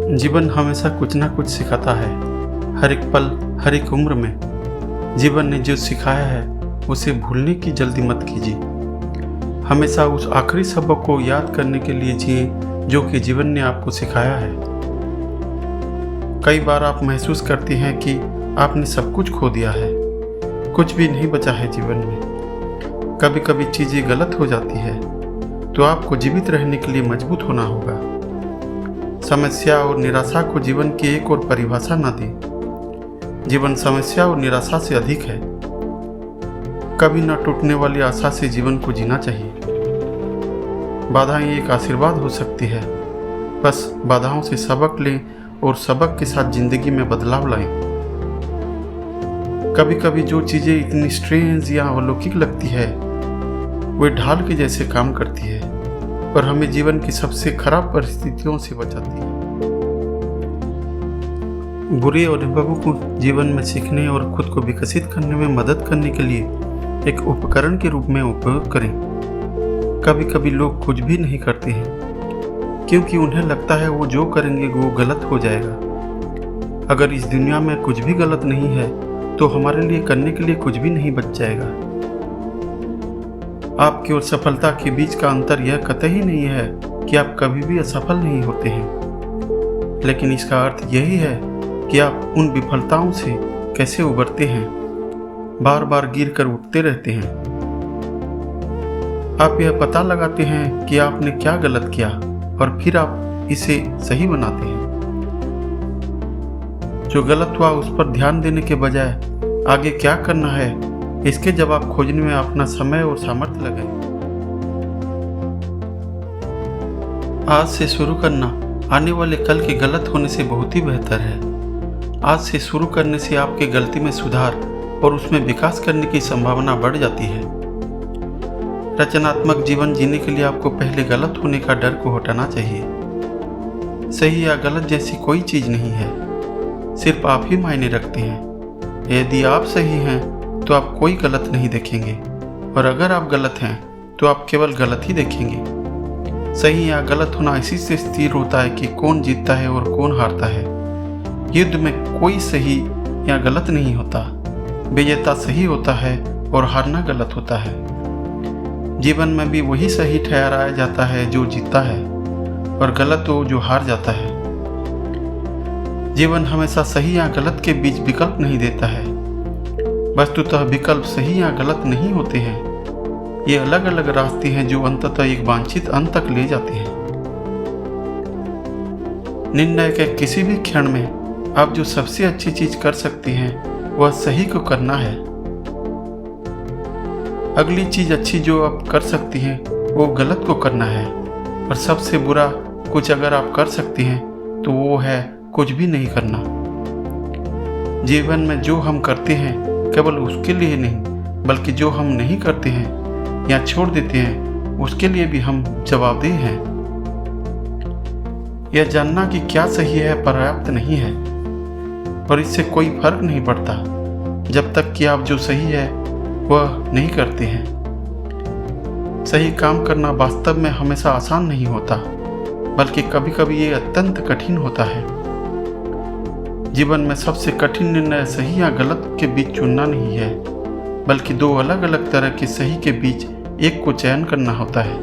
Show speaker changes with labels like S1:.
S1: जीवन हमेशा कुछ ना कुछ सिखाता है। हर एक पल, हर एक उम्र में जीवन ने जो सिखाया है उसे भूलने की जल्दी मत कीजिए। हमेशा उस आखिरी सबक को याद करने के लिए जिए जो कि जीवन ने आपको सिखाया है। कई बार आप महसूस करते हैं कि आपने सब कुछ खो दिया है, कुछ भी नहीं बचा है जीवन में। कभी कभी चीज़ें गलत हो जाती है तो आपको जीवित रहने के लिए मजबूत होना होगा। समस्या और निराशा को जीवन की एक और परिभाषा न दें। जीवन समस्या और निराशा से अधिक है। कभी न टूटने वाली आशा से जीवन को जीना चाहिए। बाधाएं एक आशीर्वाद हो सकती है, बस बाधाओं से सबक लें और सबक के साथ जिंदगी में बदलाव लाएं। कभी कभी जो चीज़ें इतनी स्ट्रेंज या अलौकिक लगती है वे ढाल के जैसे काम करती है और हमें जीवन की सबसे खराब परिस्थितियों से बचाती है। बुरे अनुभवों को जीवन में सीखने और खुद को विकसित करने में मदद करने के लिए एक उपकरण के रूप में उपयोग करें। कभी कभी लोग कुछ भी नहीं करते हैं क्योंकि उन्हें लगता है वो जो करेंगे वो गलत हो जाएगा। अगर इस दुनिया में कुछ भी गलत नहीं है तो हमारे लिए करने के लिए कुछ भी नहीं बच जाएगा। आपकी और सफलता के बीच का अंतर यह कतई नहीं है कि आप कभी भी असफल नहीं होते हैं, लेकिन इसका अर्थ यही है कि आप उन विफलताओं से कैसे उबरते हैं, बार बार गिर कर उठते रहते हैं। आप यह पता लगाते हैं कि आपने क्या गलत किया और फिर आप इसे सही बनाते हैं। जो गलत हुआ उस पर ध्यान देने के बजाय आगे क्या करना है इसके जवाब खोजने में अपना समय और सामर्थ्य लगाएं। आज से शुरू करना आने वाले कल के गलत होने से बहुत ही बेहतर है। आज से शुरू करने से आपके गलती में सुधार और उसमें विकास करने की संभावना बढ़ जाती है। रचनात्मक जीवन जीने के लिए आपको पहले गलत होने का डर को हटाना चाहिए। सही या गलत जैसी कोई चीज़ नहीं है, सिर्फ आप ही मायने रखते हैं। यदि आप सही हैं तो आप कोई गलत नहीं देखेंगे और अगर आप गलत हैं तो आप केवल गलत ही देखेंगे। सही या गलत होना इसी से स्थिर होता है कि कौन जीतता है और कौन हारता है। युद्ध में कोई सही या गलत नहीं होता, विजेता सही होता है और हारना गलत होता है। जीवन में भी वही सही ठहराया जाता है जो जीतता है और गलत हो जो हार जाता है। जीवन हमेशा सही या गलत के बीच विकल्प नहीं देता है। वस्तुतः विकल्प सही या गलत नहीं होते हैं, ये अलग अलग रास्ते हैं जो अंततः एक वांछित अंत तक ले जाते हैं। निर्णय के किसी भी क्षण में आप जो सबसे अच्छी चीज कर सकते हैं वह सही को करना है। अगली चीज अच्छी जो आप कर सकती हैं वो गलत को करना है। और सबसे बुरा कुछ अगर आप कर सकते हैं तो वो है कुछ भी नहीं करना। जीवन में जो हम करते हैं केवल उसके लिए नहीं बल्कि जो हम नहीं करते हैं या छोड़ देते हैं उसके लिए भी हम जवाबदेह हैं। यह जानना कि क्या सही है पर्याप्त नहीं है और इससे कोई फर्क नहीं पड़ता जब तक कि आप जो सही है वह नहीं करते हैं। सही काम करना वास्तव में हमेशा आसान नहीं होता, बल्कि कभी कभी ये अत्यंत कठिन होता है। जीवन में सबसे कठिन निर्णय सही या गलत के बीच चुनना नहीं है, बल्कि दो अलग अलग तरह के सही के बीच एक को चयन करना होता है।